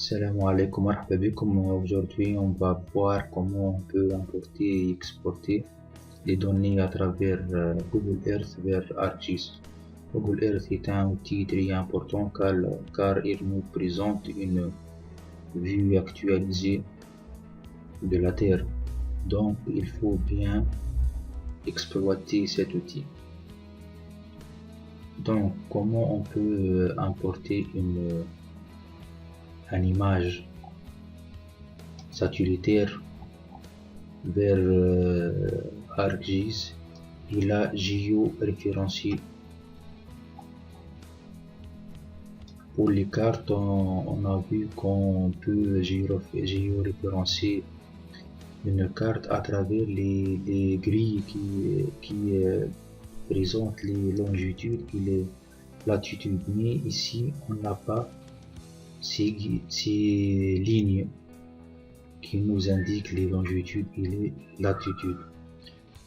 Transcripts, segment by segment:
Salam alaikum wa rahmatullahi. Aujourd'hui, on va voir comment on peut importer et exporter les données à travers Google Earth vers ArcGIS. Google Earth est un outil très important car il nous présente une vue actualisée de la Terre. Donc, il faut bien exploiter cet outil. Donc, comment on peut importer une image satellitaire vers ArcGIS et la géoréférencier. Pour les cartes, on a vu qu'on peut géoréférencier une carte à travers les grilles qui présentent les longitudes et les latitudes. Mais ici, on n'a pas ces lignes qui nous indiquent les longitudes et les latitudes.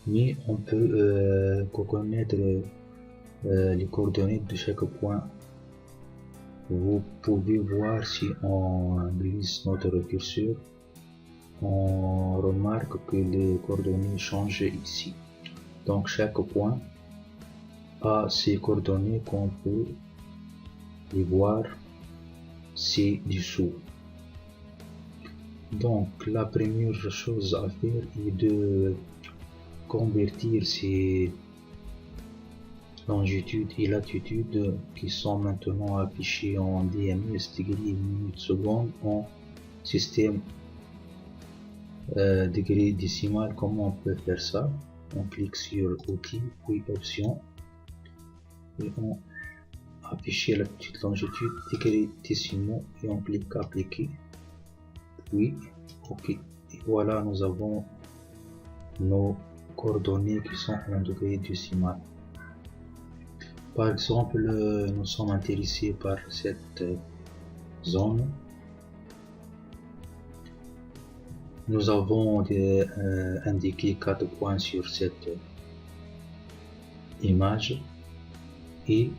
Mais on peut connaître les coordonnées de chaque point. Vous pouvez voir si on glisse notre curseur, on remarque que les coordonnées changent ici. Donc chaque point a ses coordonnées qu'on peut les voir ci-dessous. Donc la première chose à faire est de convertir ces longitudes et latitudes qui sont maintenant affichées en DMS, degrés, minutes, secondes, en système degré décimal. Comment on peut faire ça? On clique sur outils puis options et on affiche latitude, longitude, degrés décimaux et on clique appliquer puis ok, et voilà, nous avons nos coordonnées qui sont en degré décimal. Par exemple, nous sommes intéressés par cette zone. Nous avons indiqué 4 points sur cette image et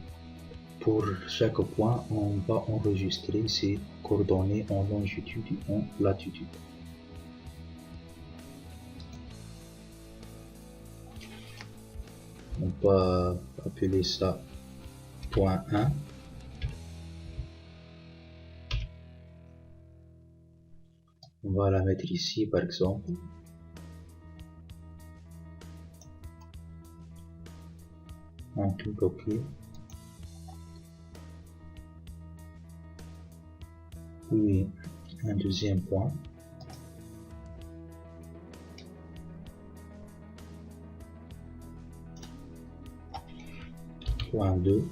pour chaque point, on va enregistrer ces coordonnées en longitude et en latitude. On va appeler ça point 1. On va la mettre ici par exemple. On clique OK. Puis un deuxième point. Point 2.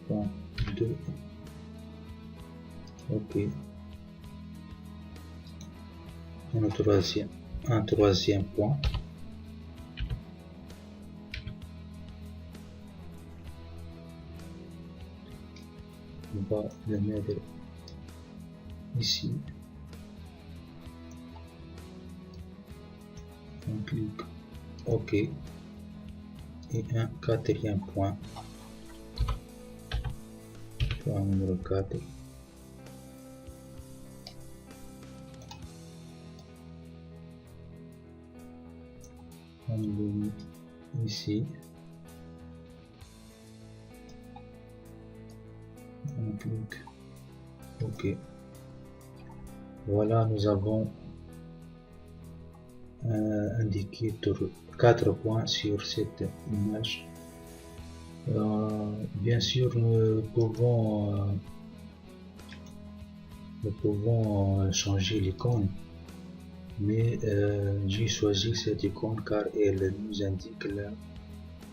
Point 2. OK. Un troisième point. On va le mettre ici. On clique OK et un quatrième point, point numéro 4. On le met ici. On clique OK. Voilà, nous avons indiqué 4 points sur cette image. Bien sûr, nous pouvons changer l'icône, mais j'ai choisi cette icône car elle nous indique là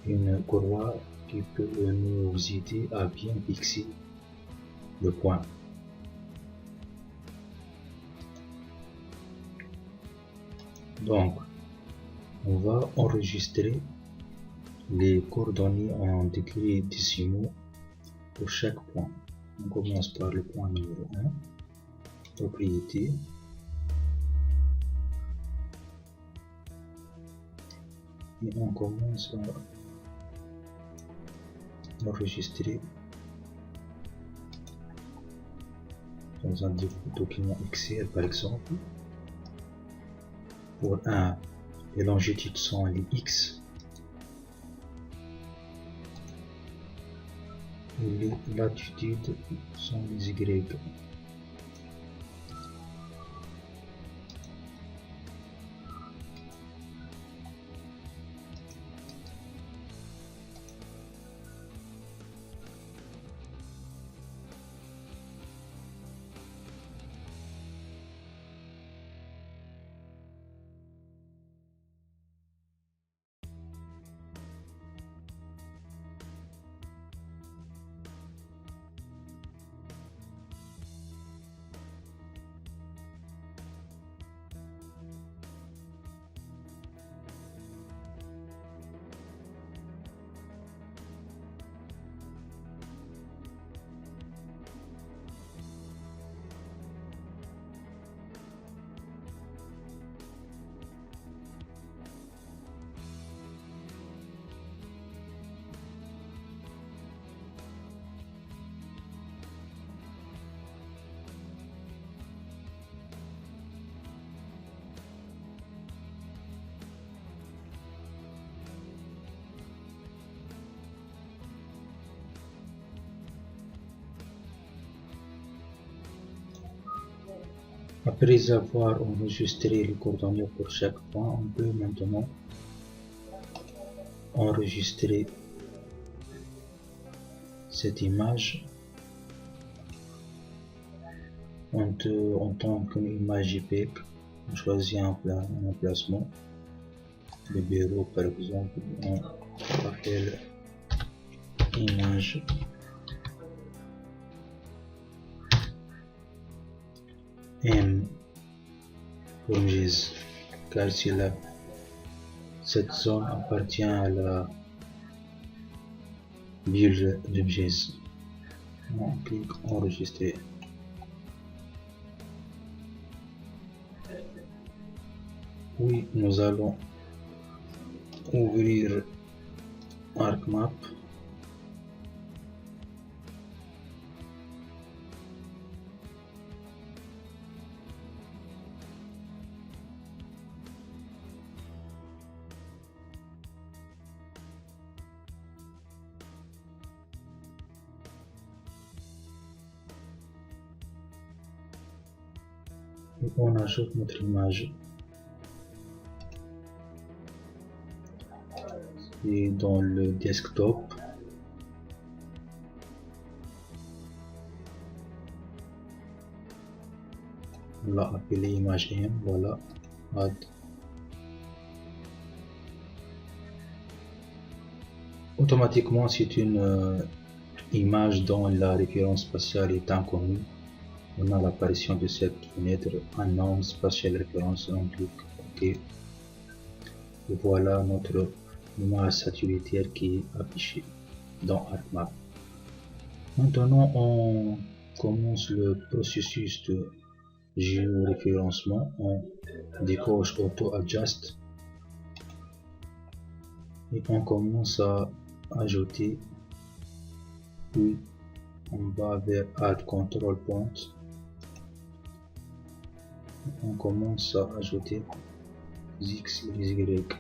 une courroie qui peut nous aider à bien fixer le point. Donc, on va enregistrer les coordonnées en degrés décimaux pour chaque point. On commence par le point numéro 1, propriété. et on commence à enregistrer dans un document Excel par exemple. Pour les longitudes sont les X et les latitudes sont les Y. Après avoir enregistré les coordonnées pour chaque point, on peut maintenant enregistrer cette image en tant qu'image JPEG. On choisit un emplacement, le bureau par exemple, on appelle image M pour GIS, car si cette zone appartient à la bulle de GIS. On clique enregistrer. Oui, nous allons ouvrir ArcMap. Et on ajoute notre image. Et dans le desktop, on l'a appelé image M, voilà, add. Automatiquement, c'est une image dont la référence spatiale est inconnue. On a l'apparition de cette fenêtre Unknown Spatial Reference, on clique OK. Et voilà notre image satellitaire qui est affichée dans ArcMap. Maintenant, on commence le processus de géoréférencement. On décoche Auto Adjust et on commence à ajouter, puis on va vers Add Control Point. On commence à ajouter les X et les Y.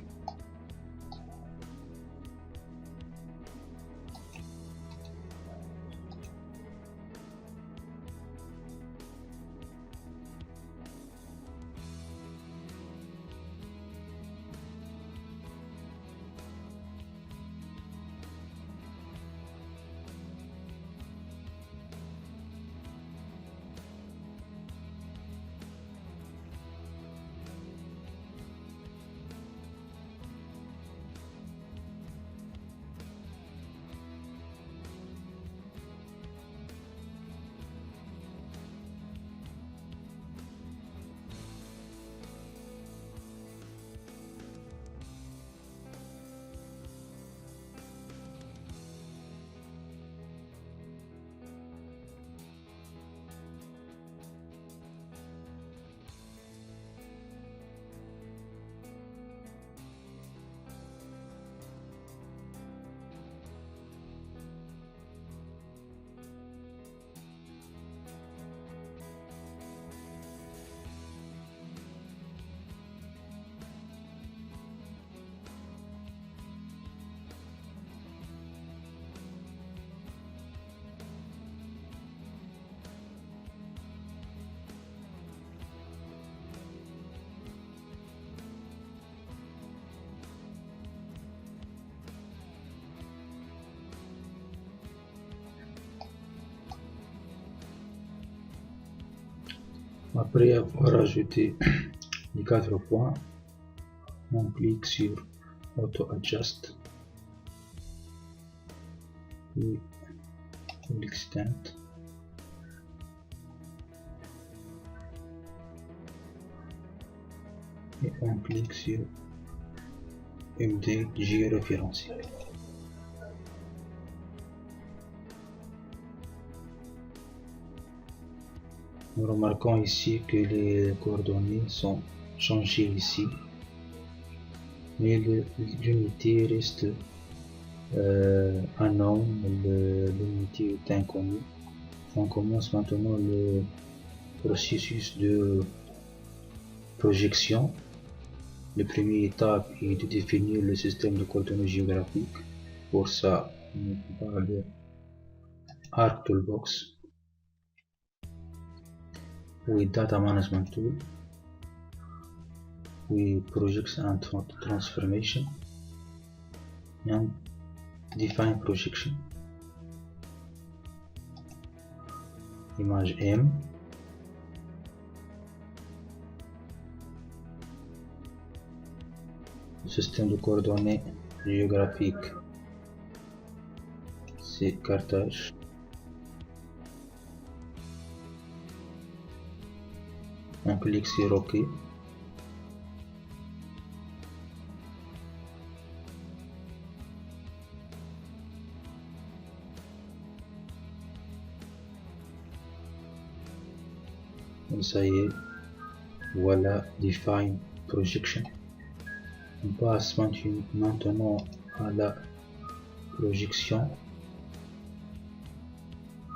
Après avoir ajouté les 4 points, on clique sur Auto Adjust et on extend. Et on clique sur Update géoréférentiel. Nous remarquons ici que les coordonnées sont changées ici, mais l'unité reste unknown, l'unité est inconnue. On commence maintenant le processus de projection. La première étape est de définir le système de coordonnées géographiques. Pour ça, on parle de Arc Toolbox, with Data Management Tool, with Projection and Transformation, and Define Projection. Image M. Le système de coordonnées géographiques, c'est Carthage. On clique sur OK. Et ça y est, voilà Define Projection. On passe maintenant à la projection.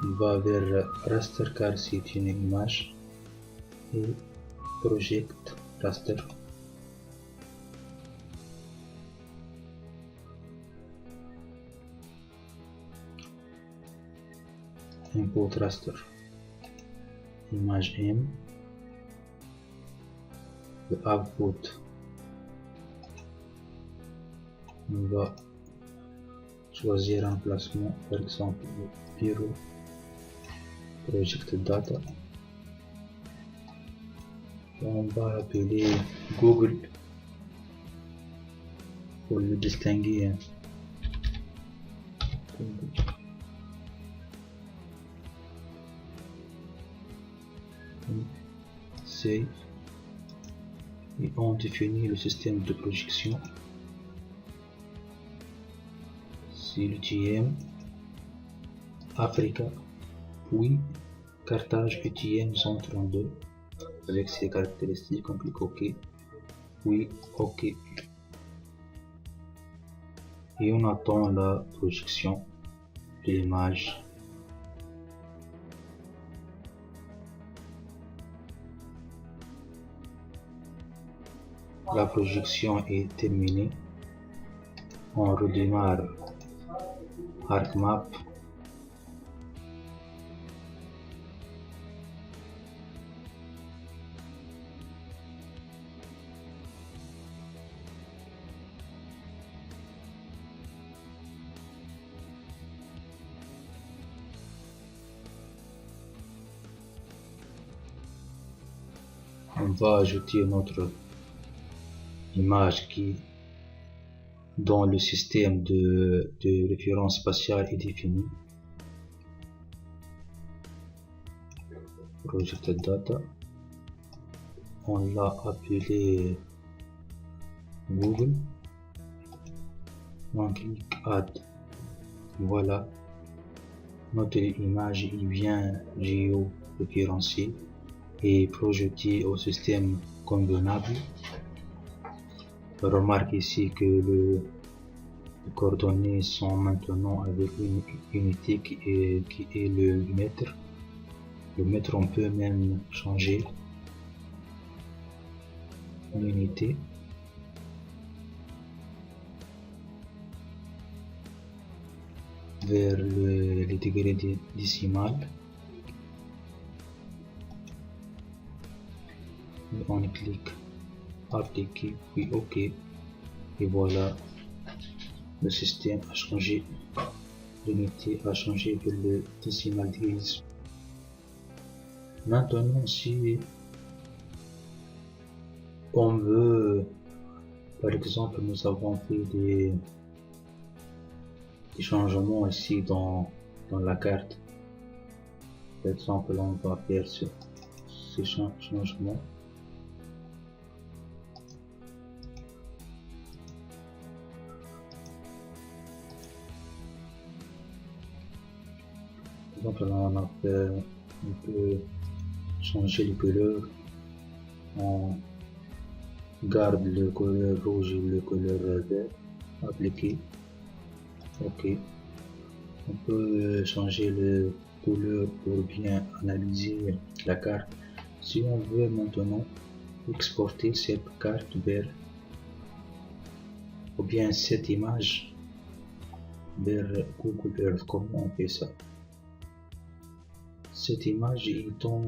On va vers Raster car c'est une image et Project Raster. Import Raster. Image M. Le output. On va choisir un emplacement, par exemple bureau, project data. On va appeler Google pour le distinguer. Save. Et on définit le système de projection. C'est l'UTM Africa, puis Carthage UTM 132 avec ses caractéristiques. On clique OK, puis OK, et on attend la projection de l'image. La projection est terminée. On redémarre ArcMap. On va ajouter notre image dont le système de référence spatiale est défini. Projected Data. On l'a appelé Google. On clique Add. Voilà. Notre image est bien géoréférencée et projetée au système convenable. Remarque ici que les coordonnées sont maintenant avec une unité qui est le mètre. Le mètre, on peut même changer l'unité. Vers les degrés décimales. On clique appliquer puis OK, et voilà, le système a changé, l'unité a changé vers le décimal division. Maintenant, si on veut, par exemple, nous avons fait des changements ici dans la carte. Par exemple, on va faire ces changements. Par exemple, on peut changer les couleurs. On garde le couleur rouge et le couleur vert. Appliquer. OK. On peut changer le couleur pour bien analyser la carte. Si on veut maintenant exporter cette carte vers, ou bien cette image vers Google Earth, comment on fait ça? Cette image étant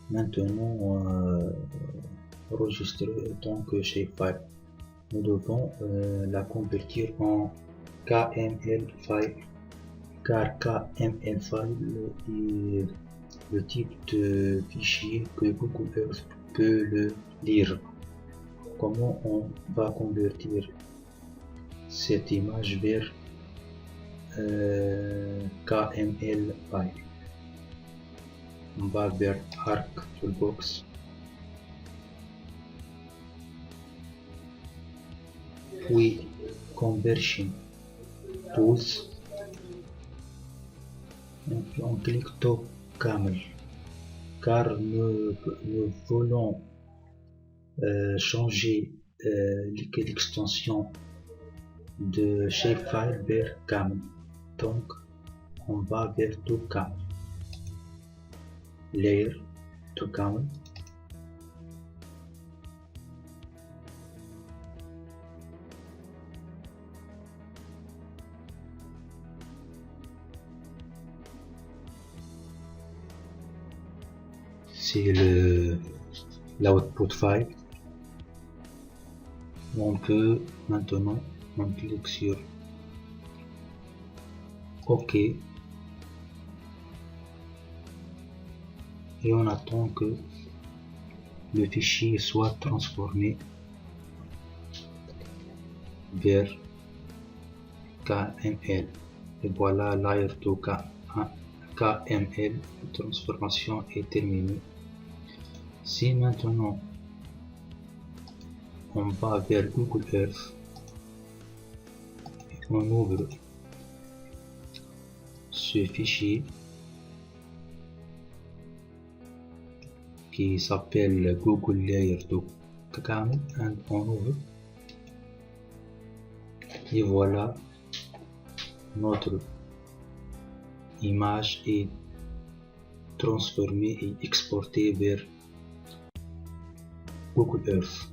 maintenant enregistrée en tant que shapefile, nous devons la convertir en KML file, car KML file est le type de fichier que Google Earth peut le lire. Comment on va convertir cette image vers KML file? On va vers Arc Toolbox, puis Conversion Tools, on clique Top Camel, car nous voulons changer l'extension de shapefile vers Camel. Donc on va vers Top Camel, Layer to Camel, c'est l'output file. On peut maintenant, on clique sur OK et on attend que le fichier soit transformé vers KML. Et voilà, layer to KML, la transformation est terminée. Si maintenant on va vers Google Earth, on ouvre ce fichier qui s'appelle Google Layer to Camel, et on ouvre, et voilà, notre image est transformée et exportée vers Google Earth.